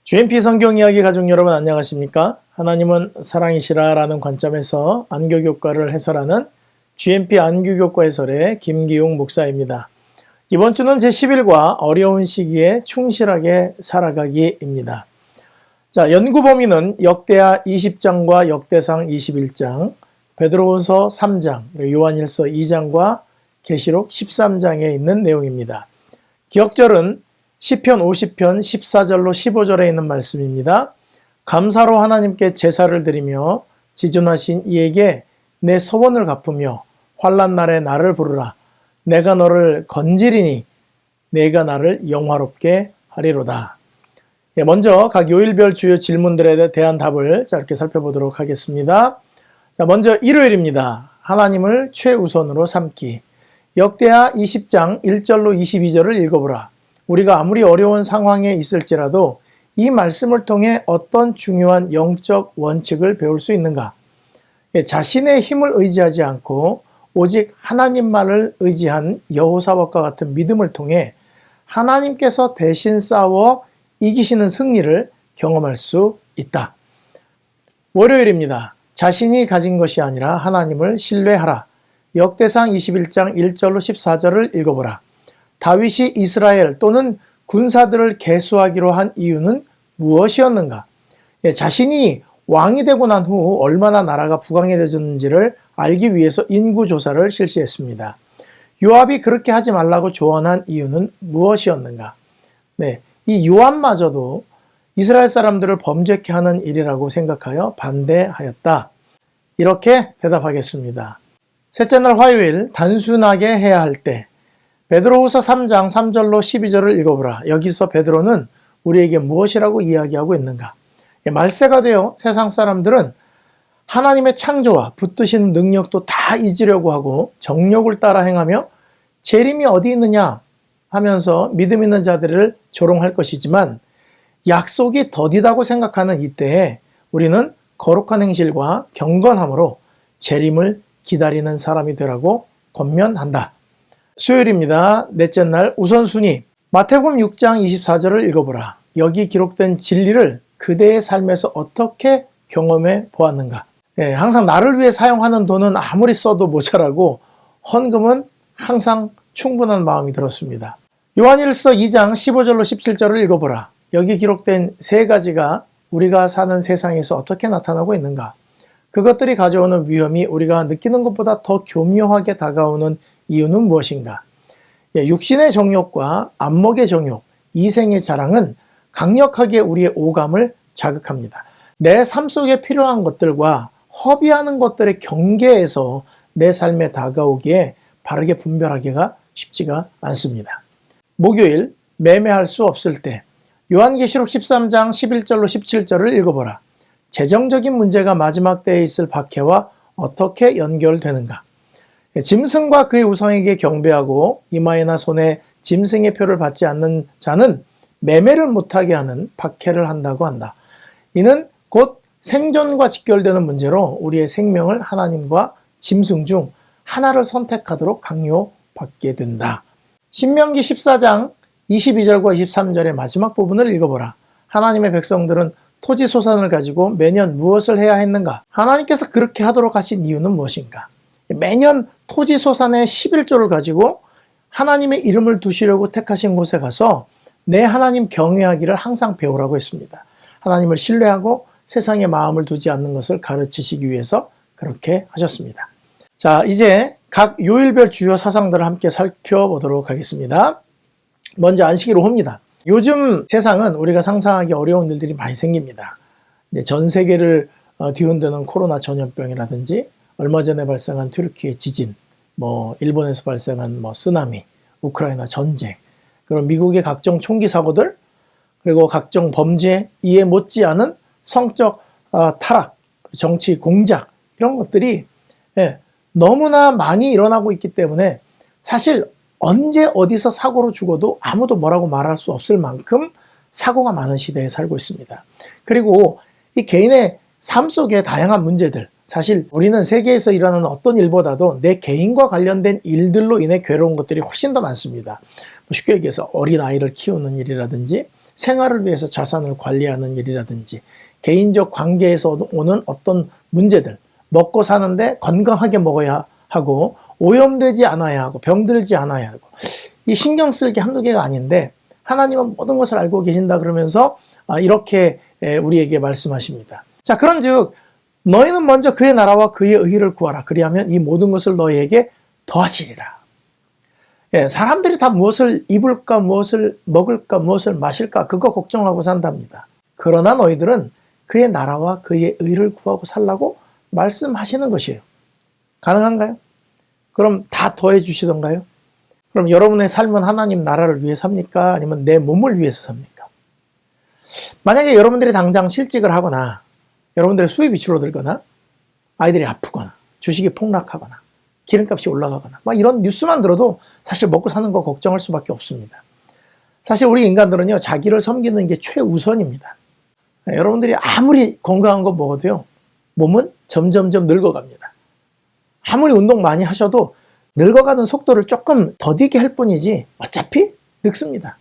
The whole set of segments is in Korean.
GMP 성경 이야기 가족 여러분 안녕하십니까? 하나님은 사랑이시라 라는 관점에서 안교교과를 해설하는 GMP 안교교과 해설의 김기용 목사입니다. 이번 주는 제11과 어려운 시기에 충실하게 살아가기입니다. 자, 연구 범위는 역대하 20장과 역대상 21장, 베드로후서 3장, 요한일서 2장과 계시록 13장에 있는 내용입니다. 기억절은 시편 50편 14절로 15절에 있는 말씀입니다. 감사로 하나님께 제사를 드리며 지존하신 이에게 내 소원을 갚으며 환난 날에 나를 부르라. 내가 너를 건지리니 내가 나를 영화롭게 하리로다. 먼저 각 요일별 주요 질문들에 대한 답을 짧게 살펴보도록 하겠습니다. 자, 먼저 일요일입니다. 하나님을 최우선으로 삼기. 역대하 20장 1절로 22절을 읽어보라. 우리가 아무리 어려운 상황에 있을지라도 이 말씀을 통해 어떤 중요한 영적 원칙을 배울 수 있는가? 자신의 힘을 의지하지 않고 오직 하나님만을 의지한 여호사밧과 같은 믿음을 통해 하나님께서 대신 싸워 이기시는 승리를 경험할 수 있다. 월요일입니다. 자신이 가진 것이 아니라 하나님을 신뢰하라. 역대상 21장 1절로 14절을 읽어보라. 다윗이 이스라엘 또는 군사들을 계수하기로 한 이유는 무엇이었는가? 자신이 왕이 되고 난 후 얼마나 나라가 부강해졌는지를 알기 위해서 인구조사를 실시했습니다. 요압이 그렇게 하지 말라고 조언한 이유는 무엇이었는가? 이 요압마저도 이스라엘 사람들을 범죄케 하는 일이라고 생각하여 반대하였다. 이렇게 대답하겠습니다. 셋째 날 화요일, 단순하게 해야 할 때. 베드로후서 3장 3절로 12절을 읽어보라. 여기서 베드로는 우리에게 무엇이라고 이야기하고 있는가? 말세가 되어 세상 사람들은 하나님의 창조와 붙드시는 능력도 다 잊으려고 하고 정욕을 따라 행하며 재림이 어디 있느냐 하면서 믿음 있는 자들을 조롱할 것이지만 약속이 더디다고 생각하는 이때에 우리는 거룩한 행실과 경건함으로 재림을 기다리는 사람이 되라고 권면한다. 수요일입니다. 넷째 날 우선순위. 마태복음 6장 24절을 읽어보라. 여기 기록된 진리를 그대의 삶에서 어떻게 경험해 보았는가? 항상 나를 위해 사용하는 돈은 아무리 써도 모자라고 헌금은 항상 충분한 마음이 들었습니다. 요한일서 2장 15절로 17절을 읽어보라. 여기 기록된 세 가지가 우리가 사는 세상에서 어떻게 나타나고 있는가? 그것들이 가져오는 위험이 우리가 느끼는 것보다 더 교묘하게 다가오는 이유는 무엇인가? 육신의 정욕과 안목의 정욕, 이생의 자랑은 강력하게 우리의 오감을 자극합니다. 내 삶 속에 필요한 것들과 허비하는 것들의 경계에서 내 삶에 다가오기에 바르게 분별하기가 쉽지가 않습니다. 목요일, 매매할 수 없을 때. 요한계시록 13장 11절로 17절을 읽어보라. 재정적인 문제가 마지막 때에 있을 박해와 어떻게 연결되는가? 짐승과 그의 우상에게 경배하고 이마에나 손에 짐승의 표를 받지 않는 자는 매매를 못하게 하는 박해를 한다고 한다. 이는 곧 생존과 직결되는 문제로 우리의 생명을 하나님과 짐승 중 하나를 선택하도록 강요받게 된다. 신명기 14장 22절과 23절의 마지막 부분을 읽어보라. 하나님의 백성들은 토지 소산을 가지고 매년 무엇을 해야 했는가? 하나님께서 그렇게 하도록 하신 이유는 무엇인가? 매년 토지 소산의 11조를 가지고 하나님의 이름을 두시려고 택하신 곳에 가서 내 하나님 경외하기를 항상 배우라고 했습니다. 하나님을 신뢰하고 세상에 마음을 두지 않는 것을 가르치시기 위해서 그렇게 하셨습니다. 자, 이제 각 요일별 주요 사상들을 함께 살펴보도록 하겠습니다. 먼저 안식일오후입니다. 요즘 세상은 우리가 상상하기 어려운 일들이 많이 생깁니다. 전 세계를 뒤흔드는 코로나 전염병이라든지 얼마 전에 발생한 튀르키예 지진, 일본에서 발생한 쓰나미, 우크라이나 전쟁, 그리고 미국의 각종 총기 사고들, 그리고 각종 범죄, 이해 못지않은 성적 타락, 정치 공작, 이런 것들이 너무나 많이 일어나고 있기 때문에 사실 언제 어디서 사고로 죽어도 아무도 뭐라고 말할 수 없을 만큼 사고가 많은 시대에 살고 있습니다. 그리고 이 개인의 삶 속의 다양한 문제들, 사실 우리는 세계에서 일어나는 어떤 일보다도 내 개인과 관련된 일들로 인해 괴로운 것들이 훨씬 더 많습니다. 쉽게 얘기해서 어린아이를 키우는 일이라든지 생활을 위해서 자산을 관리하는 일이라든지 개인적 관계에서 오는 어떤 문제들, 먹고 사는데 건강하게 먹어야 하고 오염되지 않아야 하고 병들지 않아야 하고, 이 신경 쓸 게 한두 개가 아닌데 하나님은 모든 것을 알고 계신다 그러면서 이렇게 우리에게 말씀하십니다. 자, 그런즉 너희는 먼저 그의 나라와 그의 의를 구하라. 그리하면 이 모든 것을 너희에게 더하시리라. 사람들이 다 무엇을 입을까, 무엇을 먹을까, 무엇을 마실까, 그거 걱정하고 산답니다. 그러나 너희들은 그의 나라와 그의 의를 구하고 살라고 말씀하시는 것이에요. 가능한가요? 그럼 다 더해 주시던가요? 그럼 여러분의 삶은 하나님 나라를 위해 삽니까? 아니면 내 몸을 위해서 삽니까? 만약에 여러분들이 당장 실직을 하거나 여러분들의 수입이 줄어들거나 아이들이 아프거나 주식이 폭락하거나 기름값이 올라가거나 막 이런 뉴스만 들어도 사실 먹고 사는 거 걱정할 수밖에 없습니다. 사실 우리 인간들은요, 자기를 섬기는 게 최우선입니다. 여러분들이 아무리 건강한 거 먹어도요, 몸은 점점점 늙어갑니다. 아무리 운동 많이 하셔도 늙어가는 속도를 조금 더디게 할 뿐이지 어차피 늙습니다.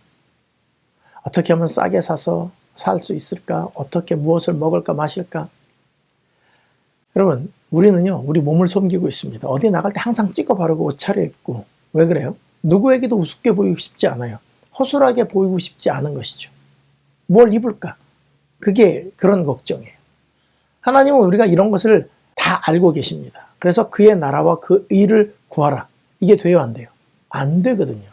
어떻게 하면 싸게 사서 살 수 있을까? 어떻게 무엇을 먹을까 마실까? 여러분, 우리는요, 우리 몸을 섬기고 있습니다. 어디 나갈 때 항상 찍어 바르고 옷 차려입고. 왜 그래요? 누구에게도 우습게 보이고 싶지 않아요. 허술하게 보이고 싶지 않은 것이죠. 뭘 입을까? 그게 그런 걱정이에요. 하나님은 우리가 이런 것을 다 알고 계십니다. 그래서 그의 나라와 그 의를 구하라. 이게 돼요, 안 돼요? 안 되거든요.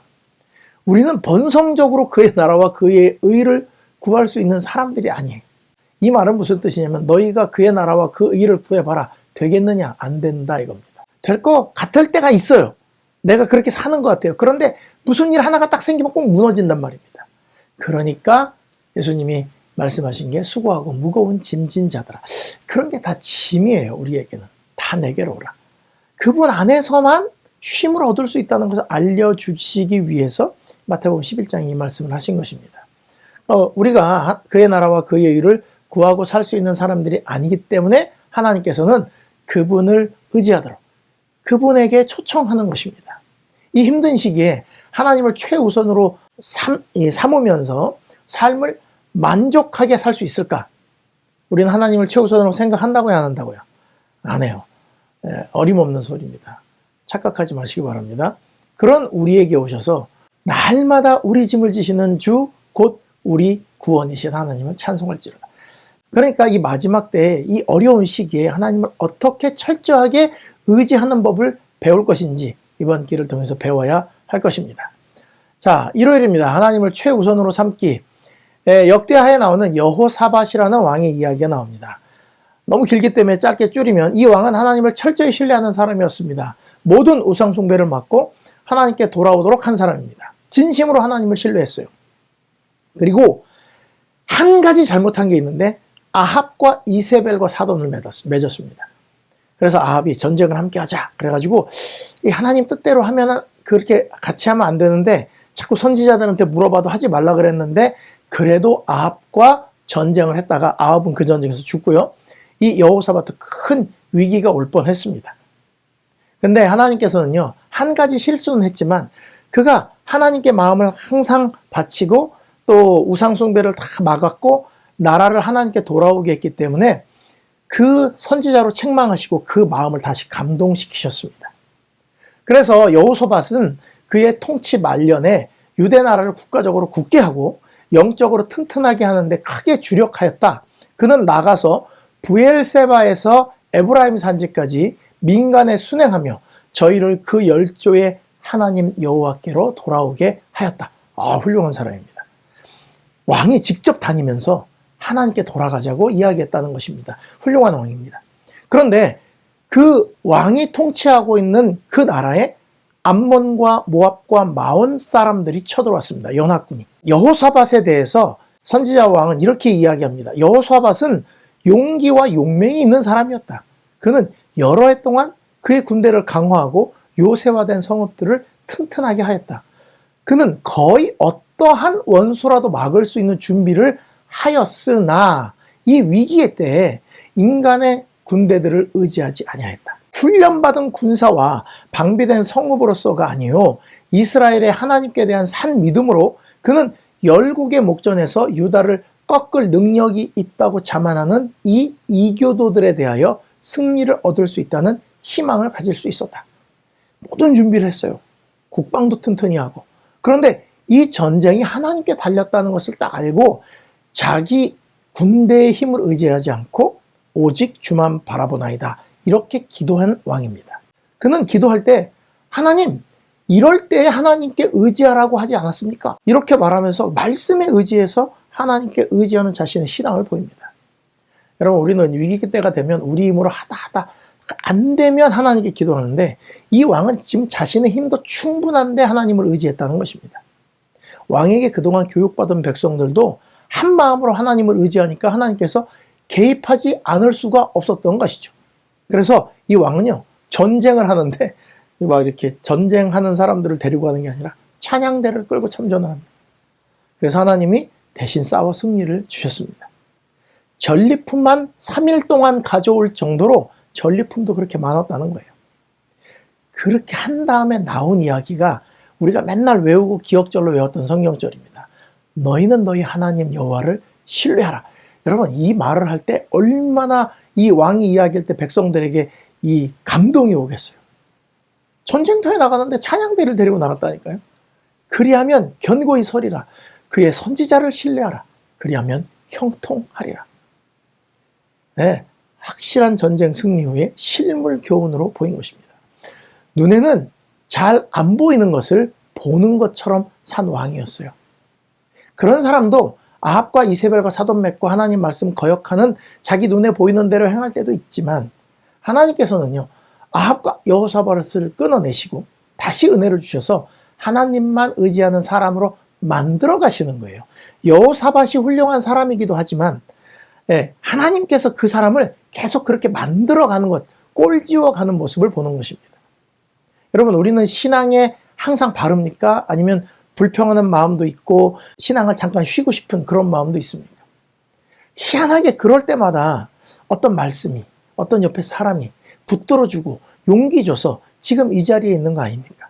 우리는 본성적으로 그의 나라와 그의 의를 구할 수 있는 사람들이 아니에요. 이 말은 무슨 뜻이냐면 너희가 그의 나라와 그 의를 구해봐라. 되겠느냐? 안 된다 이겁니다. 될 것 같을 때가 있어요. 내가 그렇게 사는 것 같아요. 그런데 무슨 일 하나가 딱 생기면 꼭 무너진단 말입니다. 그러니까 예수님이 말씀하신 게 수고하고 무거운 짐진 자들아. 그런 게 다 짐이에요. 우리에게는. 다 내게로 오라. 그분 안에서만 쉼을 얻을 수 있다는 것을 알려주시기 위해서 마태복음 11장에 이 말씀을 하신 것입니다. 우리가 그의 나라와 그의 의를 구하고 살 수 있는 사람들이 아니기 때문에 하나님께서는 그분을 의지하도록 그분에게 초청하는 것입니다. 이 힘든 시기에 하나님을 최우선으로 삼으면서 삶을 만족하게 살 수 있을까? 우리는 하나님을 최우선으로 생각한다고요, 안 한다고요? 안 해요. 어림없는 소리입니다. 착각하지 마시기 바랍니다. 그런 우리에게 오셔서 날마다 우리 짐을 지시는 주 곧 우리 구원이신 하나님을 찬송할지로다. 그러니까 이 마지막 때에 이 어려운 시기에 하나님을 어떻게 철저하게 의지하는 법을 배울 것인지 이번 기를 통해서 배워야 할 것입니다. 자, 일요일입니다. 하나님을 최우선으로 삼기. 역대하에 나오는 여호사밧이라는 왕의 이야기가 나옵니다. 너무 길기 때문에 짧게 줄이면 이 왕은 하나님을 철저히 신뢰하는 사람이었습니다. 모든 우상 숭배를 막고 하나님께 돌아오도록 한 사람입니다. 진심으로 하나님을 신뢰했어요. 그리고 한 가지 잘못한 게 있는데 아합과 이세벨과 사돈을 맺었습니다. 그래서 아합이 전쟁을 함께 하자 그래가지고 이 하나님 뜻대로 하면 그렇게 같이 하면 안 되는데 자꾸 선지자들한테 물어봐도 하지 말라 그랬는데 그래도 아합과 전쟁을 했다가 아합은 그 전쟁에서 죽고요. 이 여호사밧도 큰 위기가 올 뻔했습니다. 근데 하나님께서는요, 한 가지 실수는 했지만 그가 하나님께 마음을 항상 바치고 또 우상 숭배를 다 막았고 나라를 하나님께 돌아오게 했기 때문에 그 선지자로 책망하시고 그 마음을 다시 감동시키셨습니다. 그래서 여호사밧은 그의 통치 말년에 유대 나라를 국가적으로 굳게 하고 영적으로 튼튼하게 하는데 크게 주력하였다. 그는 나가서 부엘세바에서 에브라임 산지까지 민간에 순행하며 저희를 그 열조의 하나님 여호와께로 돌아오게 하였다. 훌륭한 사람입니다. 왕이 직접 다니면서 하나님께 돌아가자고 이야기했다는 것입니다. 훌륭한 왕입니다. 그런데 그 왕이 통치하고 있는 그 나라에 암몬과 모압과 마온 사람들이 쳐들어왔습니다. 연합군이. 여호사밧에 대해서 선지자 왕은 이렇게 이야기합니다. 여호사밧은 용기와 용맹이 있는 사람이었다. 그는 여러 해 동안 그의 군대를 강화하고 요새화된 성읍들을 튼튼하게 하였다. 그는 거의 어떠한 원수라도 막을 수 있는 준비를 하였으나 이 위기의 때에 인간의 군대들을 의지하지 아니하였다. 훈련받은 군사와 방비된 성읍으로서가 아니요 이스라엘의 하나님께 대한 산 믿음으로 그는 열국의 목전에서 유다를 꺾을 능력이 있다고 자만하는 이 이교도들에 대하여 승리를 얻을 수 있다는 희망을 가질 수 있었다. 모든 준비를 했어요. 국방도 튼튼히 하고. 그런데 이 전쟁이 하나님께 달렸다는 것을 딱 알고 자기 군대의 힘을 의지하지 않고 오직 주만 바라보나이다. 이렇게 기도한 왕입니다. 그는 기도할 때 하나님, 이럴 때 하나님께 의지하라고 하지 않았습니까? 이렇게 말하면서 말씀에 의지해서 하나님께 의지하는 자신의 신앙을 보입니다. 여러분, 우리는 위기 때가 되면 우리 힘으로 하다 안 되면 하나님께 기도하는데 이 왕은 지금 자신의 힘도 충분한데 하나님을 의지했다는 것입니다. 왕에게 그동안 교육받은 백성들도 한 마음으로 하나님을 의지하니까 하나님께서 개입하지 않을 수가 없었던 것이죠. 그래서 이 왕은요, 전쟁을 하는데 막 이렇게 전쟁하는 사람들을 데리고 가는 게 아니라 찬양대를 끌고 참전을 합니다. 그래서 하나님이 대신 싸워 승리를 주셨습니다. 전리품만 3일 동안 가져올 정도로 전리품도 그렇게 많았다는 거예요. 그렇게 한 다음에 나온 이야기가 우리가 맨날 외우고 기억절로 외웠던 성경절입니다. 너희는 너희 하나님 여호와를 신뢰하라. 여러분, 이 말을 할 때 얼마나 이 왕이 이야기할 때 백성들에게 이 감동이 오겠어요. 전쟁터에 나가는데 찬양대를 데리고 나갔다니까요. 그리하면 견고히 서리라. 그의 선지자를 신뢰하라. 그리하면 형통하리라. 네, 확실한 전쟁 승리 후에 실물 교훈으로 보인 것입니다. 눈에는 잘 안 보이는 것을 보는 것처럼 산 왕이었어요. 그런 사람도 아합과 이세벨과 사돈 맺고 하나님 말씀 거역하는 자기 눈에 보이는 대로 행할 때도 있지만 하나님께서는요, 아합과 여호사밧을 끊어내시고 다시 은혜를 주셔서 하나님만 의지하는 사람으로 만들어 가시는 거예요. 여호사밧이 훌륭한 사람이기도 하지만 하나님께서 그 사람을 계속 그렇게 만들어가는 것, 꼴지어가는 모습을 보는 것입니다. 여러분, 우리는 신앙에 항상 바릅니까? 아니면 불평하는 마음도 있고 신앙을 잠깐 쉬고 싶은 그런 마음도 있습니다. 희한하게 그럴 때마다 어떤 말씀이, 어떤 옆에 사람이 붙들어주고 용기 줘서 지금 이 자리에 있는 거 아닙니까?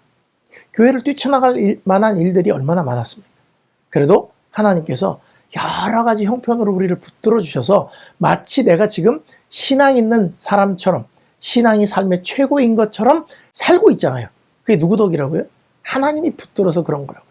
교회를 뛰쳐나갈 만한 일들이 얼마나 많았습니까? 그래도 하나님께서 여러 가지 형편으로 우리를 붙들어 주셔서 마치 내가 지금 신앙 있는 사람처럼 신앙이 삶의 최고인 것처럼 살고 있잖아요. 그게 누구 덕이라고요? 하나님이 붙들어서 그런 거라고요.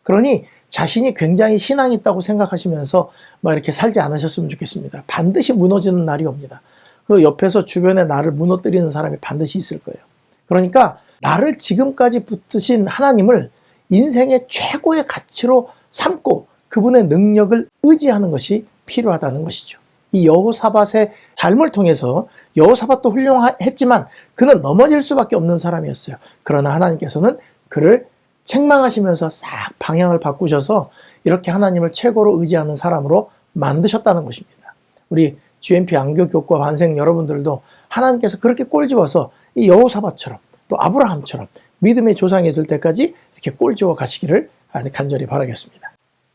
그러니 자신이 굉장히 신앙이 있다고 생각하시면서 막 이렇게 살지 않으셨으면 좋겠습니다. 반드시 무너지는 날이 옵니다. 그 옆에서 주변에 나를 무너뜨리는 사람이 반드시 있을 거예요. 그러니까 나를 지금까지 붙드신 하나님을 인생의 최고의 가치로 삼고 그분의 능력을 의지하는 것이 필요하다는 것이죠. 이 여호사밧의 삶을 통해서 여호사밧도 훌륭했지만 그는 넘어질 수밖에 없는 사람이었어요. 그러나 하나님께서는 그를 책망하시면서 싹 방향을 바꾸셔서 이렇게 하나님을 최고로 의지하는 사람으로 만드셨다는 것입니다. 우리 GMP 안교교과 반생 여러분들도 하나님께서 그렇게 꼴집어서 이 여호사밧처럼 또 아브라함처럼 믿음의 조상이 될 때까지 이렇게 꼴집어 가시기를 아주 간절히 바라겠습니다.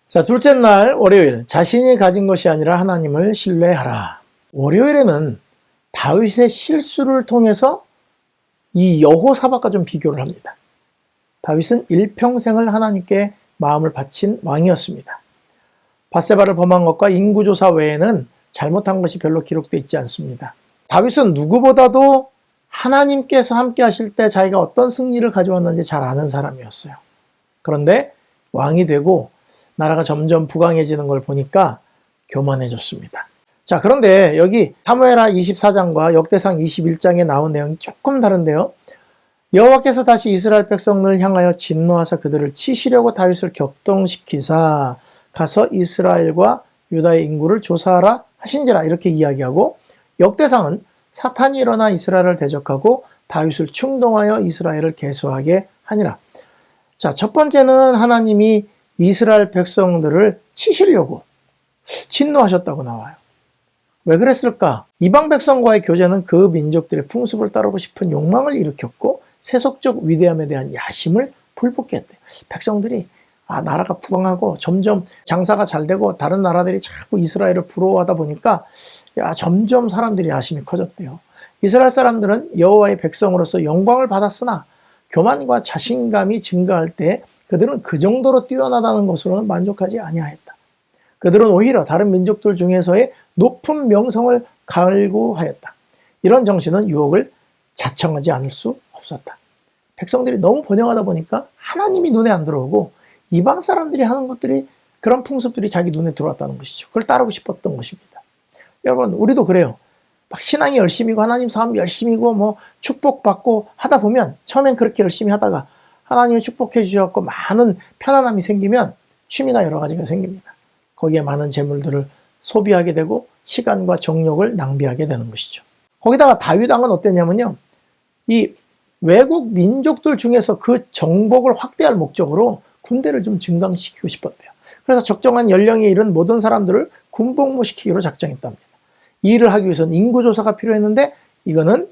자, 둘째 날 월요일, 자신이 가진 것이 아니라 하나님을 신뢰하라. 월요일에는 다윗의 실수를 통해서 이 여호사밧과 좀 비교를 합니다. 다윗은 일평생을 하나님께 마음을 바친 왕이었습니다. 밧세바를 범한 것과 인구조사 외에는 잘못한 것이 별로 기록되어 있지 않습니다. 다윗은 누구보다도 하나님께서 함께 하실 때 자기가 어떤 승리를 가져왔는지 잘 아는 사람이었어요. 그런데 왕이 되고 나라가 점점 부강해지는 걸 보니까 교만해졌습니다. 자, 그런데 여기 사무엘하 24장과 역대상 21장에 나온 내용이 조금 다른데요. 여호와께서 다시 이스라엘 백성을 향하여 진노하사 그들을 치시려고 다윗을 격동시키사 가서 이스라엘과 유다의 인구를 조사하라 하신지라 이렇게 이야기하고, 역대상은 사탄이 일어나 이스라엘을 대적하고 다윗을 충동하여 이스라엘을 계수하게 하니라. 자, 첫 번째는 하나님이 이스라엘 백성들을 치시려고 진노하셨다고 나와요. 왜 그랬을까? 이방 백성과의 교제는 그 민족들의 풍습을 따르고 싶은 욕망을 일으켰고 세속적 위대함에 대한 야심을 불붙게 했대요. 백성들이 나라가 부강하고 점점 장사가 잘 되고 다른 나라들이 자꾸 이스라엘을 부러워하다 보니까 점점 사람들이 야심이 커졌대요. 이스라엘 사람들은 여호와의 백성으로서 영광을 받았으나 교만과 자신감이 증가할 때 그들은 그 정도로 뛰어나다는 것으로는 만족하지 아니하였다. 그들은 오히려 다른 민족들 중에서의 높은 명성을 갈구하였다. 이런 정신은 유혹을 자청하지 않을 수 없었다. 백성들이 너무 번영하다 보니까 하나님이 눈에 안 들어오고 이방 사람들이 하는 것들이, 그런 풍습들이 자기 눈에 들어왔다는 것이죠. 그걸 따르고 싶었던 것입니다. 여러분, 우리도 그래요. 막 신앙이 열심히고 하나님 사람 열심히고 뭐 축복받고 하다 보면, 처음엔 그렇게 열심히 하다가 하나님이 축복해 주셔서 많은 편안함이 생기면 취미가 여러 가지가 생깁니다. 거기에 많은 재물들을 소비하게 되고 시간과 정력을 낭비하게 되는 것이죠. 거기다가 다윗 왕은 어땠냐면요, 이 외국 민족들 중에서 그 정복을 확대할 목적으로 군대를 좀 증강시키고 싶었대요. 그래서 적정한 연령에 이른 모든 사람들을 군복무시키기로 작정했답니다. 이 일을 하기 위해서는 인구조사가 필요했는데 이거는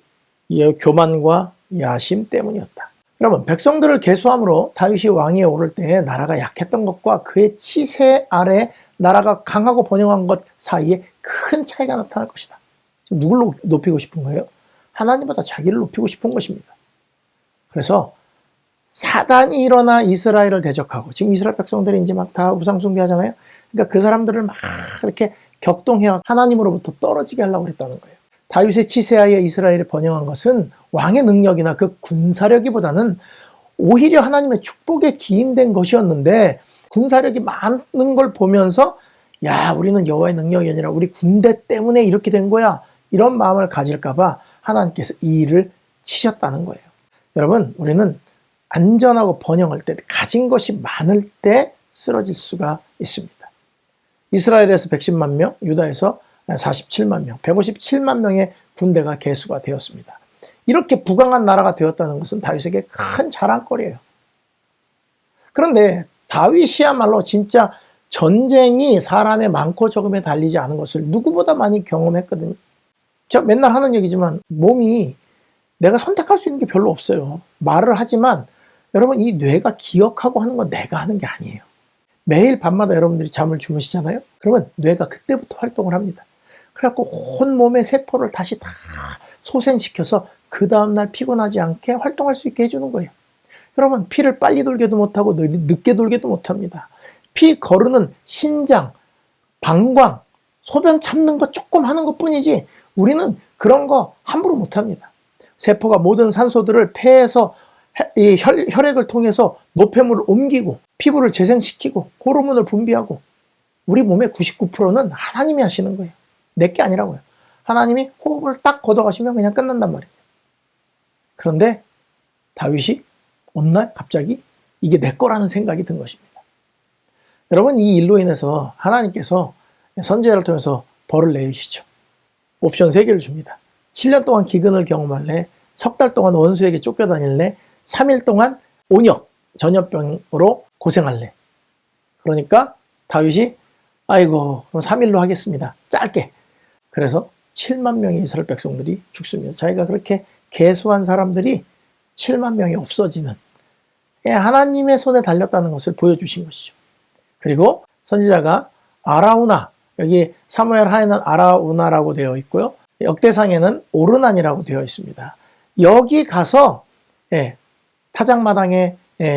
교만과 야심 때문이었다. 여러분, 백성들을 계수함으로 다윗이 왕위에 오를 때 나라가 약했던 것과 그의 치세 아래 나라가 강하고 번영한 것 사이에 큰 차이가 나타날 것이다. 지금 누굴 높이고 싶은 거예요? 하나님보다 자기를 높이고 싶은 것입니다. 그래서 사단이 일어나 이스라엘을 대적하고, 지금 이스라엘 백성들이 이제 막 다 우상 숭배하잖아요. 그러니까 그 사람들을 막 이렇게 격동해 하나님으로부터 떨어지게 하려고 했다는 거예요. 다윗의 치세하에 이스라엘이 번영한 것은 왕의 능력이나 그 군사력이보다는 오히려 하나님의 축복에 기인된 것이었는데, 군사력이 많은 걸 보면서 야, 우리는 여호와의 능력이 아니라 우리 군대 때문에 이렇게 된 거야, 이런 마음을 가질까 봐 하나님께서 이 일을 치셨다는 거예요. 여러분, 우리는 안전하고 번영할 때, 가진 것이 많을 때 쓰러질 수가 있습니다. 이스라엘에서 110만 명, 유다에서 47만 명, 157만 명의 군대가 개수가 되었습니다. 이렇게 부강한 나라가 되었다는 것은 다윗에게 큰 자랑거리예요. 그런데 다윗이야말로 진짜 전쟁이 사람의 많고 적음에 달리지 않은 것을 누구보다 많이 경험했거든요. 제가 맨날 하는 얘기지만 몸이, 내가 선택할 수 있는 게 별로 없어요. 말을 하지만 여러분, 이 뇌가 기억하고 하는 건 내가 하는 게 아니에요. 매일 밤마다 여러분들이 잠을 주무시잖아요. 그러면 뇌가 그때부터 활동을 합니다. 그래갖고 온몸의 세포를 다시 다 소생시켜서 그 다음날 피곤하지 않게 활동할 수 있게 해주는 거예요. 여러분, 피를 빨리 돌게도 못하고 늦게 돌게도 못합니다. 피 거르는 신장, 방광, 소변 참는 거 조금 하는 것 뿐이지 우리는 그런 거 함부로 못합니다. 세포가 모든 산소들을 폐에서 이 혈액을 통해서 노폐물을 옮기고 피부를 재생시키고 호르몬을 분비하고, 우리 몸의 99%는 하나님이 하시는 거예요. 내게 아니라고요. 하나님이 호흡을 딱 걷어가시면 그냥 끝난단 말이에요. 그런데 다윗이 어느 날 갑자기 이게 내 거라는 생각이 든 것입니다. 여러분, 이 일로 인해서 하나님께서 선지자를 통해서 벌을 내리시죠. 옵션 3개를 줍니다. 7년 동안 기근을 경험할래, 석 달 동안 원수에게 쫓겨다닐래, 3일 동안 온역, 전염병으로 고생할래. 그러니까 다윗이 아이고, 그럼 3일로 하겠습니다. 짧게. 그래서 7만 명의 이스라엘 백성들이 죽습니다. 자기가 그렇게 계수한 사람들이 7만 명이 없어지는, 하나님의 손에 달렸다는 것을 보여주신 것이죠. 그리고 선지자가 아라우나, 여기 사무엘 하에는 아라우나라고 되어 있고요. 역대상에는 오르난이라고 되어 있습니다. 여기 가서 타작마당에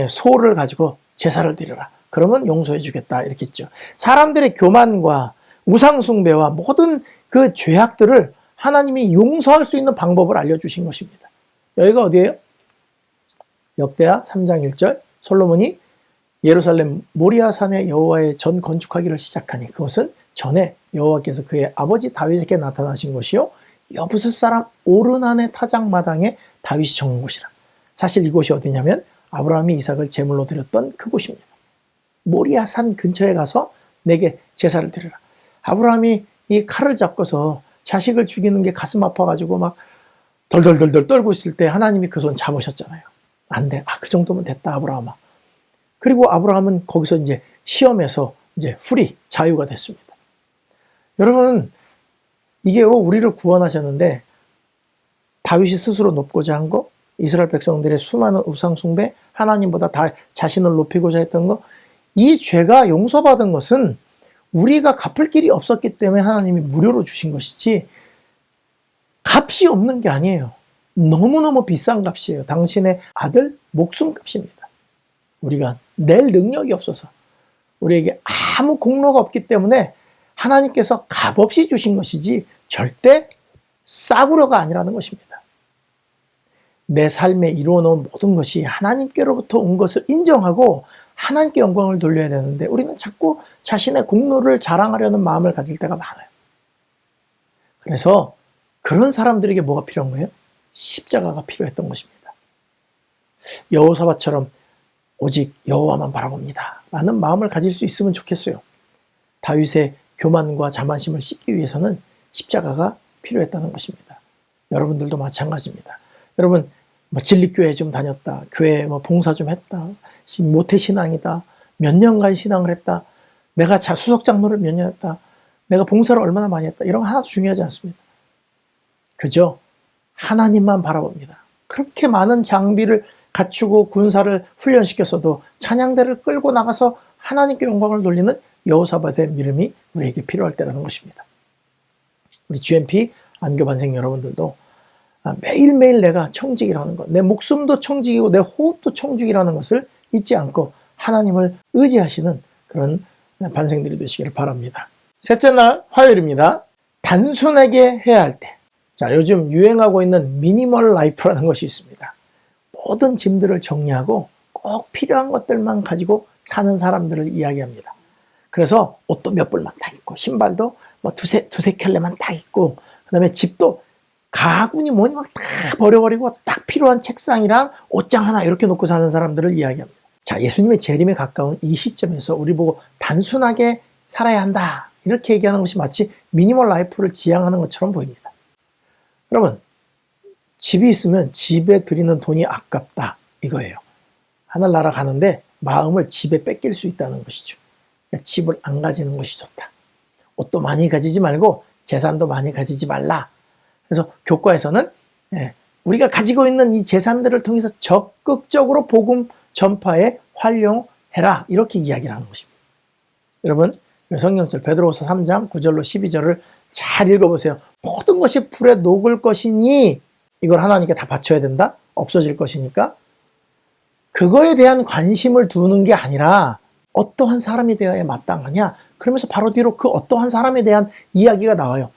소를 가지고 제사를 드려라. 그러면 용서해 주겠다, 이렇게 했죠. 사람들의 교만과 우상숭배와 모든 그 죄악들을 하나님이 용서할 수 있는 방법을 알려주신 것입니다. 여기가 어디예요? 역대하 3장 1절, 솔로몬이 예루살렘 모리아산에 여호와의 전 건축하기를 시작하니 그것은 전에 여호와께서 그의 아버지 다윗에게 나타나신 것이요 여부스 사람 오르난의 타작마당에 다윗이 정한 곳이라. 사실 이곳이 어디냐면 아브라함이 이삭을 제물로 드렸던 그곳입니다. 모리아산 근처에 가서 내게 제사를 드려라. 아브라함이 이 칼을 잡고서 자식을 죽이는 게 가슴 아파가지고 막 덜덜덜덜 떨고 있을 때 하나님이 그 손 잡으셨잖아요. 안 돼. 그 정도면 됐다, 아브라함아. 그리고 아브라함은 거기서 이제 시험에서 이제 프리, 자유가 됐습니다. 여러분, 이게 우리를 구원하셨는데 다윗이 스스로 높고자 한 거, 이스라엘 백성들의 수많은 우상숭배, 하나님보다 다 자신을 높이고자 했던 거, 이 죄가 용서받은 것은 우리가 갚을 길이 없었기 때문에 하나님이 무료로 주신 것이지 값이 없는 게 아니에요. 너무너무 비싼 값이에요. 당신의 아들 목숨값입니다. 우리가 낼 능력이 없어서 우리에게 아무 공로가 없기 때문에 하나님께서 값없이 주신 것이지 절대 싸구려가 아니라는 것입니다. 내 삶에 이루어놓은 모든 것이 하나님께로부터 온 것을 인정하고 하나님께 영광을 돌려야 되는데 우리는 자꾸 자신의 공로를 자랑하려는 마음을 가질 때가 많아요. 그래서 그런 사람들에게 뭐가 필요한 거예요? 십자가가 필요했던 것입니다. 여호사밧처럼 오직 여호와만 바라봅니다 라는 마음을 가질 수 있으면 좋겠어요. 다윗의 교만과 자만심을 씻기 위해서는 십자가가 필요했다는 것입니다. 여러분들도 마찬가지입니다. 여러분 진리교회 좀 다녔다, 교회 봉사 좀 했다, 모태신앙이다, 몇 년간 신앙을 했다, 내가 수석장로를 몇 년 했다, 내가 봉사를 얼마나 많이 했다, 이런 거 하나도 중요하지 않습니다. 그저 하나님만 바라봅니다. 그렇게 많은 장비를 갖추고 군사를 훈련시켰어도 찬양대를 끌고 나가서 하나님께 영광을 돌리는 여호사밧의 믿음이 우리에게 필요할 때라는 것입니다. 우리 GMP 안교반생 여러분들도 매일매일 내가 청직이라는 것, 내 목숨도 청직이고 내 호흡도 청직이라는 것을 잊지 않고 하나님을 의지하시는 그런 반생들이 되시기를 바랍니다. 셋째 날 화요일입니다. 단순하게 해야 할 때. 자, 요즘 유행하고 있는 미니멀 라이프라는 것이 있습니다. 모든 짐들을 정리하고 꼭 필요한 것들만 가지고 사는 사람들을 이야기합니다. 그래서 옷도 몇 벌만 딱 입고 신발도 두세 켤레만 딱 입고 그 다음에 집도 가구니 뭐니 막 다 버려버리고 딱 필요한 책상이랑 옷장 하나 이렇게 놓고 사는 사람들을 이야기합니다. 자, 예수님의 재림에 가까운 이 시점에서 우리 보고 단순하게 살아야 한다 이렇게 얘기하는 것이 마치 미니멀 라이프를 지향하는 것처럼 보입니다. 여러분, 집이 있으면 집에 들이는 돈이 아깝다 이거예요. 하늘나라 가는데 마음을 집에 뺏길 수 있다는 것이죠. 그러니까 집을 안 가지는 것이 좋다. 옷도 많이 가지지 말고 재산도 많이 가지지 말라. 그래서 교과에서는 우리가 가지고 있는 이 재산들을 통해서 적극적으로 복음 전파에 활용해라 이렇게 이야기를 하는 것입니다. 여러분 성경절 베드로후서 3장 9절로 12절을 잘 읽어보세요. 모든 것이 불에 녹을 것이니 이걸 하나님께 다 바쳐야 된다? 없어질 것이니까 그거에 대한 관심을 두는 게 아니라 어떠한 사람이 되어야 마땅하냐? 그러면서 바로 뒤로 그 어떠한 사람에 대한 이야기가 나와요.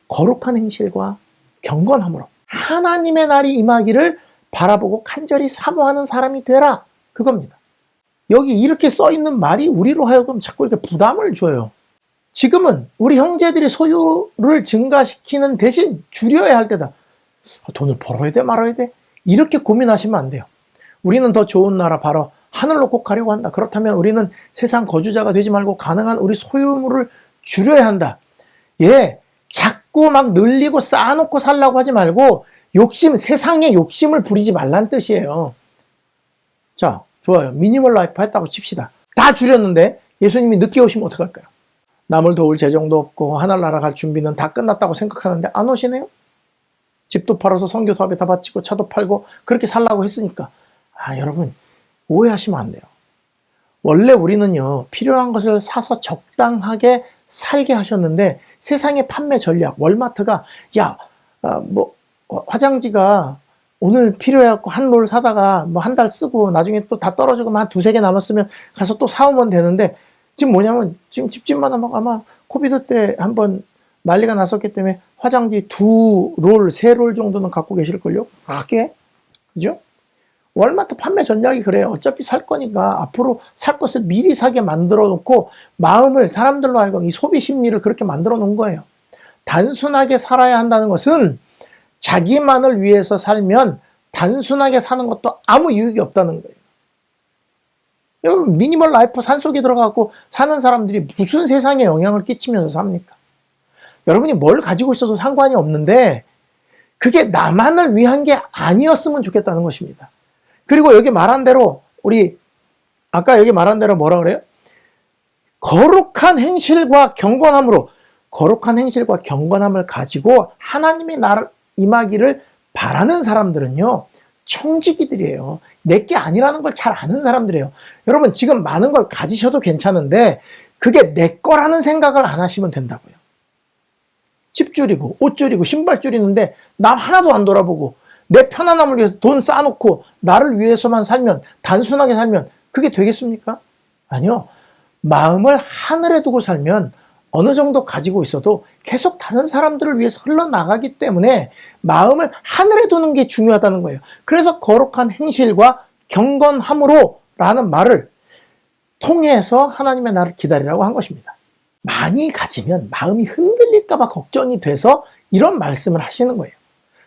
거룩한 행실과 경건함으로 하나님의 날이 임하기를 바라보고 간절히 사모하는 사람이 되라. 그겁니다. 여기 이렇게 써 있는 말이 우리로 하여금 자꾸 이렇게 부담을 줘요. 지금은 우리 형제들이 소유를 증가시키는 대신 줄여야 할 때다. 돈을 벌어야 돼 말아야 돼? 이렇게 고민하시면 안 돼요. 우리는 더 좋은 나라 바로 하늘로 꼭 가려고 한다. 그렇다면 우리는 세상 거주자가 되지 말고 가능한 우리 소유물을 줄여야 한다. 자꾸 막 늘리고 쌓아놓고 살라고 하지 말고 세상에 욕심을 부리지 말란 뜻이에요. 자, 좋아요. 미니멀 라이프 했다고 칩시다. 다 줄였는데 예수님이 늦게 오시면 어떡할까요? 남을 도울 재정도 없고 하늘나라 갈 준비는 다 끝났다고 생각하는데 안 오시네요? 집도 팔아서 선교 사업에 다 바치고 차도 팔고 그렇게 살라고 했으니까 여러분 오해하시면 안 돼요. 원래 우리는요 필요한 것을 사서 적당하게 살게 하셨는데 세상의 판매 전략 월마트가 화장지가 오늘 필요해갖고 한 롤 사다가 한 달 쓰고 나중에 또 다 떨어지고 한 두세 개 남았으면 가서 또 사오면 되는데 지금 뭐냐면 지금 집집마다 아마 코비드 때 한번 난리가 났었기 때문에 화장지 2롤, 3롤 정도는 갖고 계실걸요? 가게? 그죠? 월마트 판매 전략이 그래요. 어차피 살 거니까 앞으로 살 것을 미리 사게 만들어 놓고 마음을 사람들로 하여금 이 소비 심리를 그렇게 만들어 놓은 거예요. 단순하게 살아야 한다는 것은 자기만을 위해서 살면 단순하게 사는 것도 아무 유익이 없다는 거예요. 여러분 미니멀 라이프 산속에 들어가고 사는 사람들이 무슨 세상에 영향을 끼치면서 삽니까? 여러분이 뭘 가지고 있어도 상관이 없는데 그게 나만을 위한 게 아니었으면 좋겠다는 것입니다. 그리고 여기 말한 대로 아까 여기 말한 대로 뭐라 그래요? 거룩한 행실과 경건함으로 거룩한 행실과 경건함을 가지고 하나님의 나를 임하기를 바라는 사람들은요 청지기들이에요. 내게 아니라는 걸 잘 아는 사람들이에요. 여러분 지금 많은 걸 가지셔도 괜찮은데 그게 내 거라는 생각을 안 하시면 된다고요. 집 줄이고 옷 줄이고 신발 줄이는데 남 하나도 안 돌아보고 내 편안함을 위해서 돈 쌓아놓고 나를 위해서만 살면 단순하게 살면 그게 되겠습니까? 아니요. 마음을 하늘에 두고 살면 어느 정도 가지고 있어도 계속 다른 사람들을 위해서 흘러나가기 때문에 마음을 하늘에 두는 게 중요하다는 거예요. 그래서 거룩한 행실과 경건함으로 라는 말을 통해서 하나님의 나를 기다리라고 한 것입니다. 많이 가지면 마음이 흔들릴까 봐 걱정이 돼서 이런 말씀을 하시는 거예요.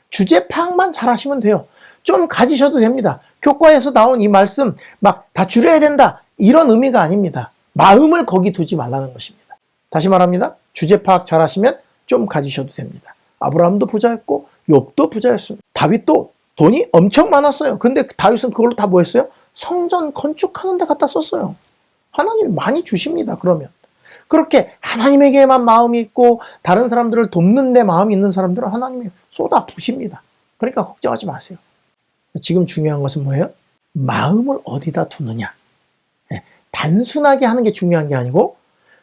주제 파악만 잘 하시면 돼요. 좀 가지셔도 됩니다. 교과에서 나온 이 말씀 막 다 줄여야 된다 이런 의미가 아닙니다. 마음을 거기 두지 말라는 것입니다. 다시 말합니다. 주제 파악 잘 하시면 좀 가지셔도 됩니다. 아브라함도 부자였고 욥도 부자였습니다. 다윗도 돈이 엄청 많았어요. 근데 다윗은 그걸로 다 뭐 했어요? 성전 건축하는 데 갖다 썼어요. 하나님이 많이 주십니다. 그러면 그렇게 하나님에게만 마음이 있고 다른 사람들을 돕는 데 마음이 있는 사람들은 하나님이 쏟아 부십니다. 그러니까 걱정하지 마세요. 지금 중요한 것은 뭐예요? 마음을 어디다 두느냐. 단순하게 하는 게 중요한 게 아니고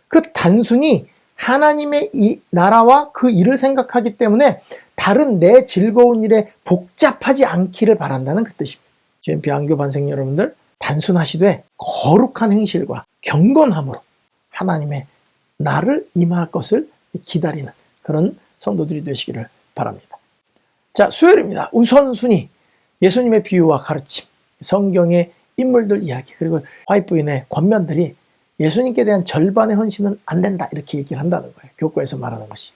그 단순히 하나님의 이 나라와 그 일을 생각하기 때문에 다른 내 즐거운 일에 복잡하지 않기를 바란다는 그 뜻입니다. GMP 안교 반생 여러분들, 단순하시되 거룩한 행실과 경건함으로 하나님의 나를 임할 것을 기다리는 그런 성도들이 되시기를 바랍니다. 자, 수요일입니다. 우선순위, 예수님의 비유와 가르침, 성경의 인물들 이야기, 그리고 화이트부인의 권면들이 예수님께 대한 절반의 헌신은 안 된다 이렇게 얘기를 한다는 거예요. 교과에서 말하는 것이.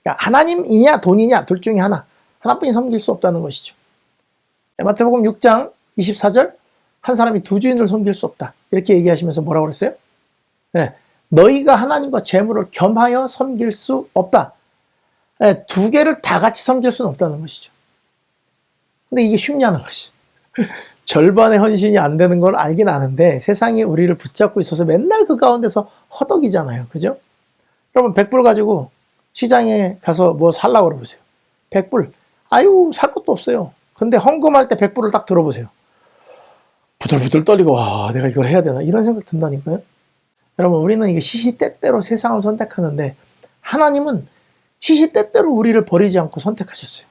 그러니까 하나님이냐 돈이냐 둘 중에 하나뿐이 섬길 수 없다는 것이죠. 마태복음 6장 24절, 한 사람이 두 주인을 섬길 수 없다 이렇게 얘기하시면서 뭐라고 그랬어요? 네, 너희가 하나님과 재물을 겸하여 섬길 수 없다. 네, 두 개를 다 같이 섬길 수는 없다는 것이죠. 근데 이게 쉽냐는 것이. 절반의 헌신이 안 되는 걸 알긴 아는데 세상이 우리를 붙잡고 있어서 맨날 그 가운데서 허덕이잖아요. 그죠? 여러분 100불 가지고 시장에 가서 뭐 살라고 그러보세요. 100불. 아유 살 것도 없어요. 근데 헌금할 때 100불을 딱 들어보세요. 부들부들 떨리고 와 내가 이걸 해야 되나 이런 생각 든다니까요. 여러분 우리는 이게 시시때때로 세상을 선택하는데 하나님은 시시때때로 우리를 버리지 않고 선택하셨어요.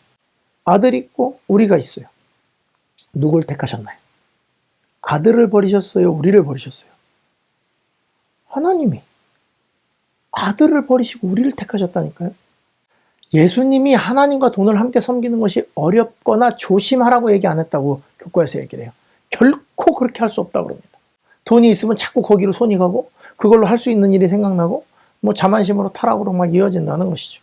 아들이 있고 우리가 있어요. 누굴 택하셨나요? 아들을 버리셨어요? 우리를 버리셨어요? 하나님이 아들을 버리시고 우리를 택하셨다니까요. 예수님이 하나님과 돈을 함께 섬기는 것이 어렵거나 조심하라고 얘기 안 했다고 교과에서 얘기를 해요. 결코 그렇게 할 수 없다고 그럽니다. 돈이 있으면 자꾸 거기로 손이 가고 그걸로 할 수 있는 일이 생각나고 뭐 자만심으로 타락으로 막 이어진다는 것이죠.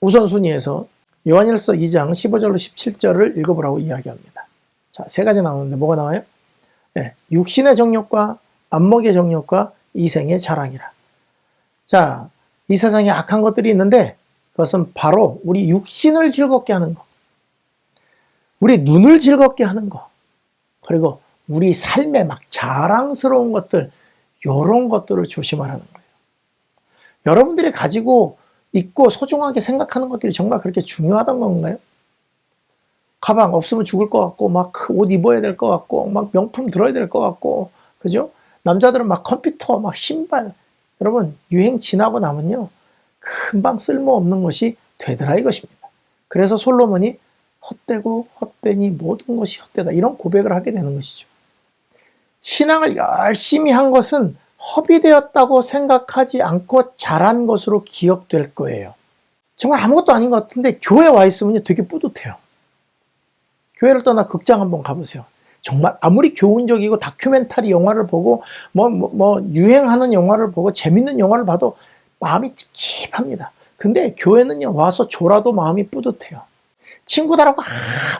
우선순위에서 요한일서 2장 15절로 17절을 읽어보라고 이야기합니다. 자, 세 가지 나오는데 뭐가 나와요? 네, 육신의 정욕과 안목의 정욕과 이생의 자랑이라. 자, 이 세상에 악한 것들이 있는데 그것은 바로 우리 육신을 즐겁게 하는 것, 우리 눈을 즐겁게 하는 것, 그리고 우리 삶에 막 자랑스러운 것들, 이런 것들을 조심하라는 거예요. 여러분들이 가지고 있고 소중하게 생각하는 것들이 정말 그렇게 중요하단 건가요? 가방 없으면 죽을 것 같고 막 옷 입어야 될 것 같고 막 명품 들어야 될 것 같고 그죠? 남자들은 막 컴퓨터 막 신발, 여러분 유행 지나고 나면요 금방 쓸모없는 것이 되더라 이것입니다. 그래서 솔로몬이 헛되고 헛되니 모든 것이 헛되다 이런 고백을 하게 되는 것이죠. 신앙을 열심히 한 것은 허비되었다고 생각하지 않고 잘한 것으로 기억될 거예요. 정말 아무것도 아닌 것 같은데 교회 와 있으면 되게 뿌듯해요. 교회를 떠나 극장 한번 가보세요. 정말 아무리 교훈적이고 다큐멘터리 영화를 보고 뭐 유행하는 영화를 보고 재밌는 영화를 봐도 마음이 찝찝합니다. 근데 교회는요 와서 졸아도 마음이 뿌듯해요. 친구들하고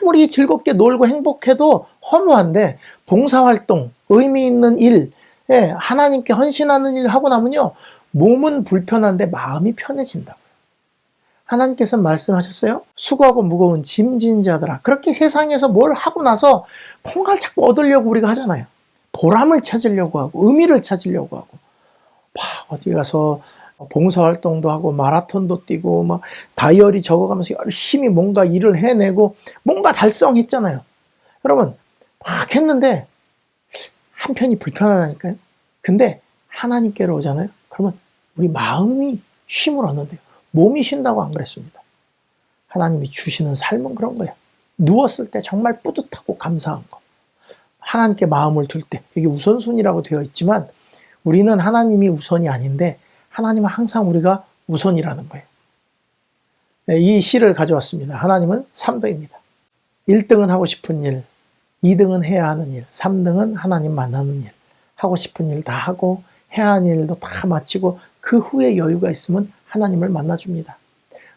아무리 즐겁게 놀고 행복해도 허무한데 봉사활동, 의미 있는 일, 하나님께 헌신하는 일 하고 나면요 몸은 불편한데 마음이 편해진다고요. 하나님께서 말씀하셨어요. 수고하고 무거운 짐진 자들아. 그렇게 세상에서 뭘 하고 나서 뭔가를 자꾸 얻으려고 우리가 하잖아요. 보람을 찾으려고 하고 의미를 찾으려고 하고 막 어디 가서 봉사활동도 하고 마라톤도 뛰고 막 다이어리 적어가면서 열심히 뭔가 일을 해내고 뭔가 달성했잖아요. 여러분 막 했는데 한편이 불편하다니까요. 근데 하나님께로 오잖아요. 그러면 우리 마음이 쉼을 얻는데요. 몸이 쉰다고 안 그랬습니다. 하나님이 주시는 삶은 그런 거예요. 누웠을 때 정말 뿌듯하고 감사한 거. 하나님께 마음을 둘 때, 이게 우선순위라고 되어 있지만 우리는 하나님이 우선이 아닌데 하나님은 항상 우리가 우선이라는 거예요. 이 시를 가져왔습니다. 하나님은 3등입니다. 1등은 하고 싶은 일, 2등은 해야 하는 일, 3등은 하나님 만나는 일. 하고 싶은 일 다 하고 해야 하는 일도 다 마치고 그 후에 여유가 있으면 하나님을 만나줍니다.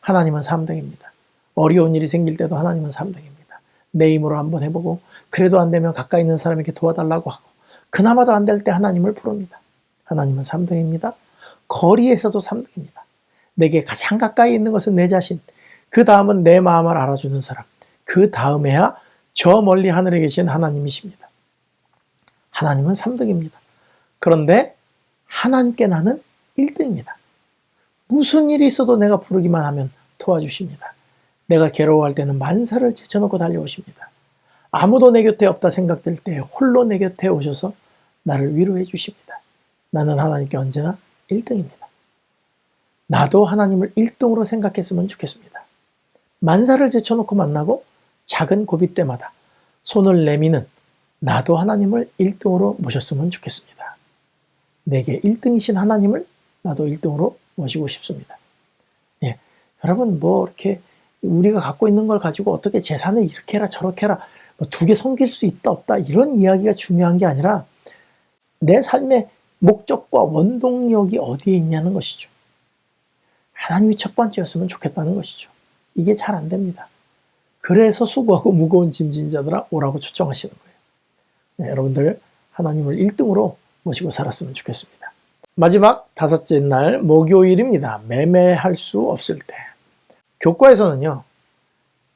하나님은 3등입니다. 어려운 일이 생길 때도 하나님은 3등입니다. 내 힘으로 한번 해보고 그래도 안 되면 가까이 있는 사람에게 도와달라고 하고 그나마도 안 될 때 하나님을 부릅니다. 하나님은 3등입니다. 거리에서도 3등입니다. 내게 가장 가까이 있는 것은 내 자신, 그 다음은 내 마음을 알아주는 사람, 그 다음에야 저 멀리 하늘에 계신 하나님이십니다. 하나님은 3등입니다. 그런데 하나님께 나는 1등입니다. 무슨 일이 있어도 내가 부르기만 하면 도와주십니다. 내가 괴로워할 때는 만사를 제쳐놓고 달려오십니다. 아무도 내 곁에 없다 생각될 때 홀로 내 곁에 오셔서 나를 위로해 주십니다. 나는 하나님께 언제나 1등입니다. 나도 하나님을 1등으로 생각했으면 좋겠습니다. 만사를 제쳐놓고 만나고 작은 고비 때마다 손을 내미는 나도 하나님을 1등으로 모셨으면 좋겠습니다. 내게 1등이신 하나님을 나도 1등으로 모시고 싶습니다. 예, 여러분 뭐 이렇게 우리가 갖고 있는 걸 가지고 어떻게 재산을 이렇게 해라 저렇게 해라 뭐 2개 섬길 수 있다 없다 이런 이야기가 중요한 게 아니라 내 삶의 목적과 원동력이 어디에 있냐는 것이죠. 하나님이 첫 번째였으면 좋겠다는 것이죠. 이게 잘 안 됩니다. 그래서 수고하고 무거운 짐진 자들아 오라고 초청하시는 거예요. 네, 여러분들 하나님을 1등으로 모시고 살았으면 좋겠습니다. 마지막 5째 날 목요일입니다. 매매할 수 없을 때. 교과에서는요.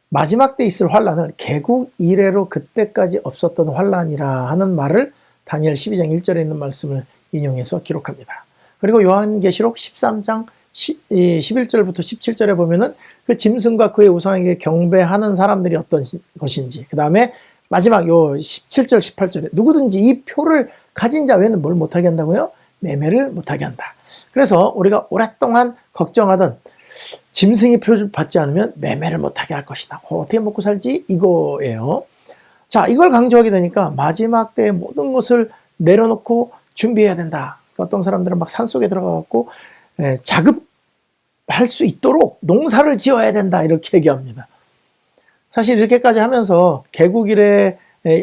마지막 때 있을 환란을 개국 이래로 그때까지 없었던 환란이라 하는 말을 다니엘 12장 1절에 있는 말씀을 인용해서 기록합니다. 그리고 요한계시록 13장 11절부터 17절에 보면은 그 짐승과 그의 우상에게 경배하는 사람들이 어떤 것인지, 그 다음에 마지막 요 17절, 18절에 누구든지 이 표를 가진 자 외에는 뭘 못하게 한다고요? 매매를 못하게 한다. 그래서 우리가 오랫동안 걱정하던 짐승이 표를 받지 않으면 매매를 못하게 할 것이다. 어떻게 먹고 살지? 이거예요. 자, 이걸 강조하게 되니까 마지막 때의 모든 것을 내려놓고 준비해야 된다. 어떤 사람들은 막 산속에 들어가갖고 자급할 수 있도록 농사를 지어야 된다. 이렇게 얘기합니다. 사실 이렇게까지 하면서 개국 이래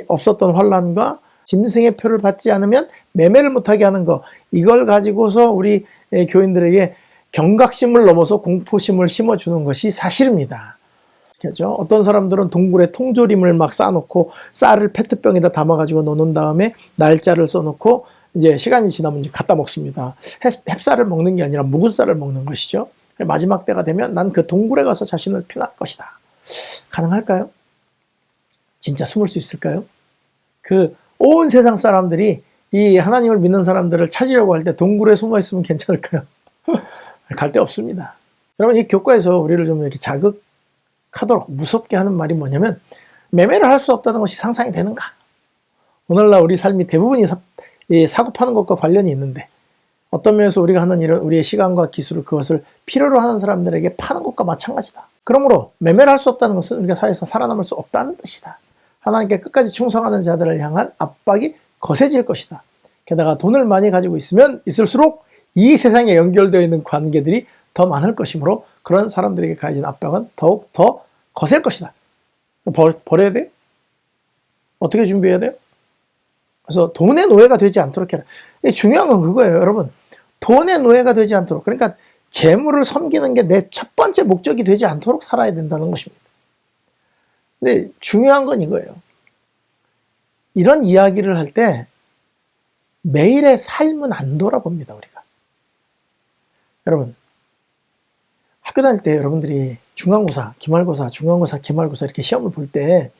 없었던 환란과 짐승의 표를 받지 않으면 매매를 못하게 하는 거, 이걸 가지고서 우리 교인들에게 경각심을 넘어서 공포심을 심어주는 것이 사실입니다. 그렇죠? 어떤 사람들은 동굴에 통조림을 막 싸놓고 쌀을 페트병에다 담아가지고 넣어놓은 다음에 날짜를 써놓고 이제 시간이 지나면 이제 갖다 먹습니다. 햅쌀을 먹는 게 아니라 묵은 쌀을 먹는 것이죠. 마지막 때가 되면 난 그 동굴에 가서 자신을 피할 것이다. 가능할까요? 진짜 숨을 수 있을까요? 그 온 세상 사람들이 이 하나님을 믿는 사람들을 찾으려고 할 때 동굴에 숨어 있으면 괜찮을까요? 갈 데 없습니다. 여러분 이 교과에서 우리를 좀 이렇게 자극하도록 무섭게 하는 말이 뭐냐면 매매를 할 수 없다는 것이 상상이 되는가? 오늘날 우리 삶이 대부분이 사고 파는 것과 관련이 있는데 어떤 면에서 우리가 하는 일은 우리의 시간과 기술을 그것을 필요로 하는 사람들에게 파는 것과 마찬가지다. 그러므로 매매를 할 수 없다는 것은 우리가 사회에서 살아남을 수 없다는 뜻이다. 하나님께 끝까지 충성하는 자들을 향한 압박이 거세질 것이다. 게다가 돈을 많이 가지고 있으면 있을수록 이 세상에 연결되어 있는 관계들이 더 많을 것이므로 그런 사람들에게 가해진 압박은 더욱 더 거셀 것이다. 버려야 돼요? 어떻게 준비해야 돼요? 그래서 돈의 노예가 되지 않도록 해라. 중요한 건 그거예요, 여러분. 돈의 노예가 되지 않도록. 그러니까 재물을 섬기는 게 내 첫 번째 목적이 되지 않도록 살아야 된다는 것입니다. 근데 중요한 건 이거예요. 이런 이야기를 할 때 매일의 삶은 안 돌아봅니다, 우리가. 여러분, 학교 다닐 때 여러분들이 중간고사, 기말고사, 중간고사, 기말고사 이렇게 시험을 볼 때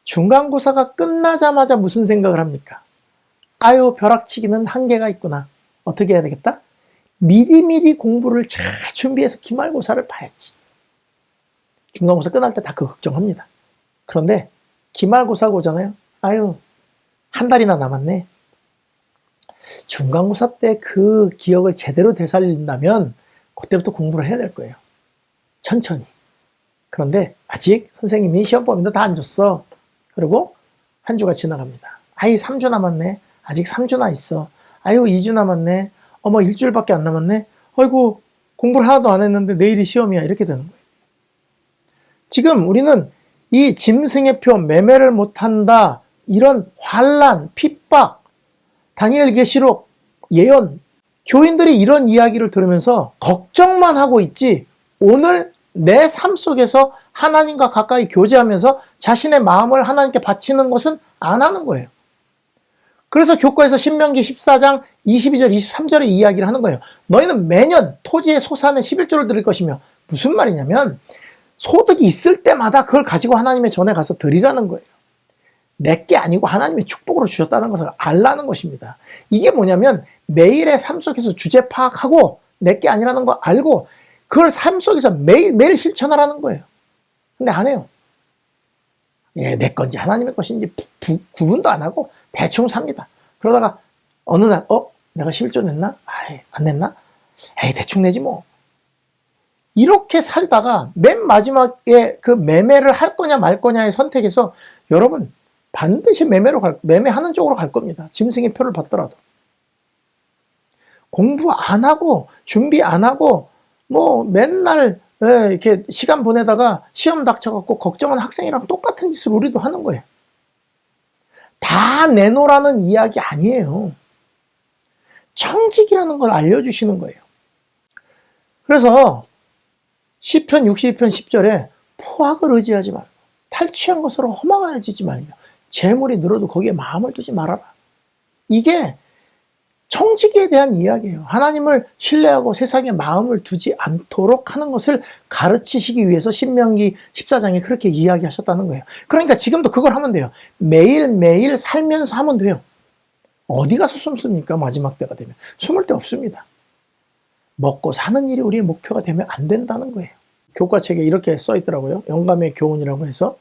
중간고사가 끝나자마자 무슨 생각을 합니까? 아유, 벼락치기는 한계가 있구나. 어떻게 해야 되겠다? 미리미리 공부를 잘 준비해서 기말고사를 봐야지. 중간고사 끝날 때 다 그 걱정합니다. 그런데 기말고사가 오잖아요. 아유, 한 달이나 남았네. 중간고사 때 그 기억을 제대로 되살린다면 그때부터 공부를 해야 될 거예요. 천천히. 그런데 아직 선생님이 시험 범위도 다 안 줬어. 그리고 한 주가 지나갑니다. 아이 3주 남았네. 아직 3주나 있어. 아이고 2주 남았네. 어머 일주일밖에 안 남았네. 어이구 공부를 하나도 안 했는데 내일이 시험이야. 이렇게 되는 거예요. 지금 우리는 이 짐승의 표 매매를 못한다. 이런 환난, 핍박, 다니엘 계시록, 예언, 교인들이 이런 이야기를 들으면서 걱정만 하고 있지 오늘 내 삶 속에서 하나님과 가까이 교제하면서 자신의 마음을 하나님께 바치는 것은 안 하는 거예요. 그래서 교과에서 신명기 14장 22절 23절에 이야기를 하는 거예요. 너희는 매년 토지의 소산의 11조를 드릴 것이며 무슨 말이냐면 소득이 있을 때마다 그걸 가지고 하나님의 전에 가서 드리라는 거예요. 내게 아니고 하나님의 축복으로 주셨다는 것을 알라는 것입니다. 이게 뭐냐면 매일의 삶 속에서 주제 파악하고 내게 아니라는 거 알고 그걸 삶 속에서 매일 실천하라는 거예요. 근데 안 해요. 예, 내 건지 하나님의 것인지 구분도 안 하고 대충 삽니다. 그러다가 어느 날 내가 11조 냈나? 아이, 안 냈나? 에이, 대충 내지 뭐. 이렇게 살다가 맨 마지막에 그 매매를 할 거냐 말 거냐의 선택에서 여러분 반드시 매매하는 쪽으로 갈 겁니다. 짐승의 표를 받더라도. 공부 안 하고 준비 안 하고 뭐 맨날 이렇게 시간 보내다가 시험 닥쳐갖고 걱정하는 학생이랑 똑같은 짓을 우리도 하는 거예요. 다 내놓으라는 이야기 아니에요. 청직이라는 걸 알려주시는 거예요. 그래서 시편 62편 10절에 포악을 의지하지 말고 탈취한 것으로 허망하여지지 말며 재물이 늘어도 거기에 마음을 두지 말아라. 이게 청지기에 대한 이야기예요. 하나님을 신뢰하고 세상에 마음을 두지 않도록 하는 것을 가르치시기 위해서 신명기 14장에 그렇게 이야기하셨다는 거예요. 그러니까 지금도 그걸 하면 돼요. 매일매일 살면서 하면 돼요. 어디 가서 숨습니까? 마지막 때가 되면. 숨을 데 없습니다. 먹고 사는 일이 우리의 목표가 되면 안 된다는 거예요. 교과책에 이렇게 써 있더라고요. 영감의 교훈이라고 해서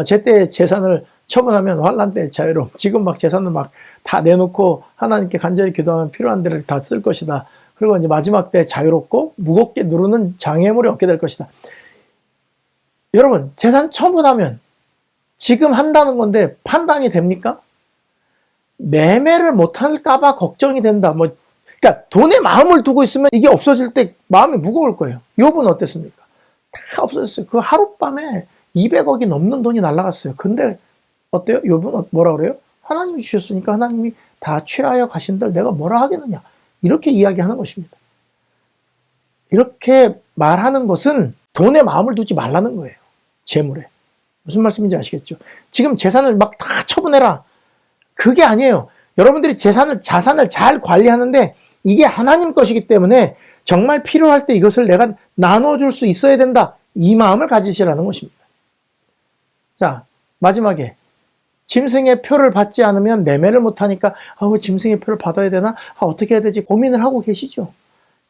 제때 재산을 처분하면 환난 때 자유로움. 지금 막 재산을 막 다 내놓고 하나님께 간절히 기도하면 필요한 데를 다 쓸 것이다. 그리고 이제 마지막 때 자유롭고 무겁게 누르는 장애물이 없게 될 것이다. 여러분, 재산 처분하면 지금 한다는 건데 판단이 됩니까? 매매를 못할까봐 걱정이 된다. 그러니까 돈에 마음을 두고 있으면 이게 없어질 때 마음이 무거울 거예요. 욥은 어땠습니까? 다 없어졌어요. 그 하룻밤에 200억이 넘는 돈이 날아갔어요. 근데 어때요? 욥은 뭐라 그래요? 하나님이 주셨으니까 하나님이 다 취하여 가신들 내가 뭐라 하겠느냐. 이렇게 이야기하는 것입니다. 이렇게 말하는 것은 돈에 마음을 두지 말라는 거예요. 재물에. 무슨 말씀인지 아시겠죠? 지금 재산을 막 다 처분해라. 그게 아니에요. 여러분들이 자산을 잘 관리하는데 이게 하나님 것이기 때문에 정말 필요할 때 이것을 내가 나눠줄 수 있어야 된다. 이 마음을 가지시라는 것입니다. 자, 마지막에 짐승의 표를 받지 않으면 매매를 못하니까 짐승의 표를 받아야 되나? 어떻게 해야 되지? 고민을 하고 계시죠.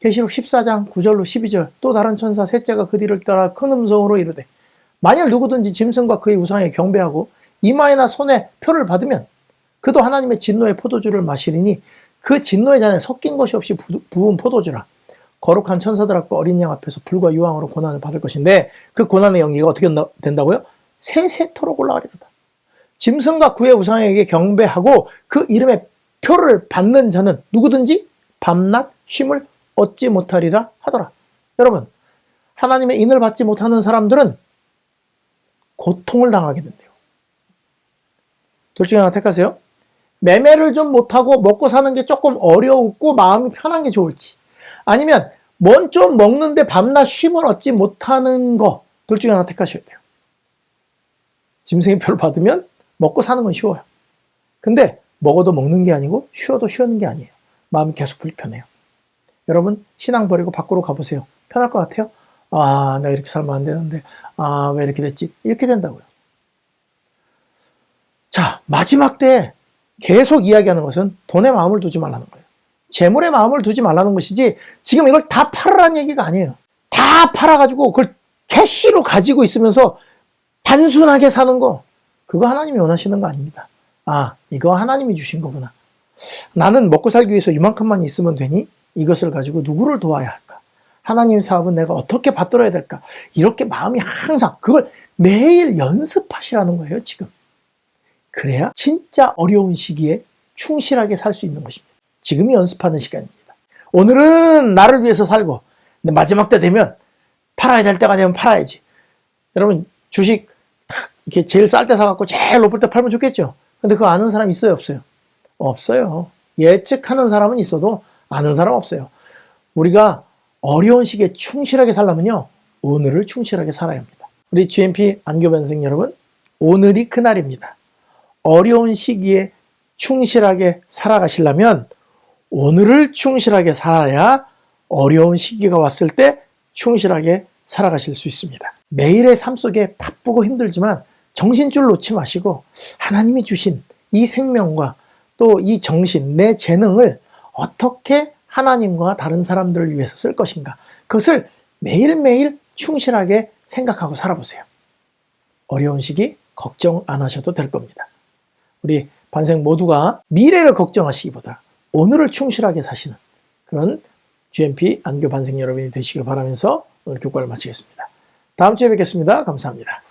계시록 14장 9절로 12절 또 다른 천사 셋째가 그 뒤를 따라 큰 음성으로 이르되 만일 누구든지 짐승과 그의 우상에 경배하고 이마에나 손에 표를 받으면 그도 하나님의 진노의 포도주를 마시리니 그 진노의 잔에 섞인 것이 없이 부은 포도주라. 거룩한 천사들 앞과 어린 양 앞에서 불과 유황으로 고난을 받을 것인데 그 고난의 연기가 어떻게 된다고요? 세세토록 올라가리로다. 짐승과 그의 우상에게 경배하고 그 이름의 표를 받는 자는 누구든지 밤낮 쉼을 얻지 못하리라 하더라. 여러분, 하나님의 인을 받지 못하는 사람들은 고통을 당하게 된대요. 둘 중에 하나 택하세요. 매매를 좀 못하고 먹고 사는 게 조금 어려웠고 마음이 편한 게 좋을지, 아니면 좀 먹는데 밤낮 쉼을 얻지 못하는 거, 둘 중에 하나 택하셔야 돼요. 짐승의 표를 받으면 먹고 사는 건 쉬워요. 근데 먹어도 먹는 게 아니고 쉬어도 쉬는 게 아니에요. 마음이 계속 불편해요. 여러분, 신앙 버리고 밖으로 가보세요. 편할 것 같아요? 내가 이렇게 살면 안 되는데 왜 이렇게 됐지? 이렇게 된다고요. 자, 마지막 때 계속 이야기하는 것은 돈에 마음을 두지 말라는 거예요. 재물에 마음을 두지 말라는 것이지 지금 이걸 다 팔으라는 얘기가 아니에요. 다 팔아가지고 그걸 캐시로 가지고 있으면서 단순하게 사는 거, 그거 하나님이 원하시는 거 아닙니다. 이거 하나님이 주신 거구나. 나는 먹고 살기 위해서 이만큼만 있으면 되니 이것을 가지고 누구를 도와야 할까? 하나님 사업은 내가 어떻게 받들어야 될까? 이렇게 마음이 항상 그걸 매일 연습하시라는 거예요. 지금 그래야 진짜 어려운 시기에 충실하게 살 수 있는 것입니다. 지금이 연습하는 시간입니다. 오늘은 나를 위해서 살고, 근데 마지막 때 되면 팔아야 될 때가 되면 팔아야지. 여러분, 주식 이렇게 제일 쌀 때 사갖고 제일 높을 때 팔면 좋겠죠? 근데 그거 아는 사람 있어요, 없어요? 없어요. 예측하는 사람은 있어도 아는 사람 없어요. 우리가 어려운 시기에 충실하게 살려면요, 오늘을 충실하게 살아야 합니다. 우리 GMP 안교반생 여러분, 오늘이 그날입니다. 어려운 시기에 충실하게 살아가시려면 오늘을 충실하게 살아야 어려운 시기가 왔을 때 충실하게 살아가실 수 있습니다. 매일의 삶 속에 바쁘고 힘들지만 정신줄 놓지 마시고 하나님이 주신 이 생명과 또 이 정신, 내 재능을 어떻게 하나님과 다른 사람들을 위해서 쓸 것인가, 그것을 매일매일 충실하게 생각하고 살아보세요. 어려운 시기 걱정 안 하셔도 될 겁니다. 우리 반생 모두가 미래를 걱정하시기보다 오늘을 충실하게 사시는 그런 GMP 안교 반생 여러분이 되시길 바라면서 오늘 교과를 마치겠습니다. 다음 주에 뵙겠습니다. 감사합니다.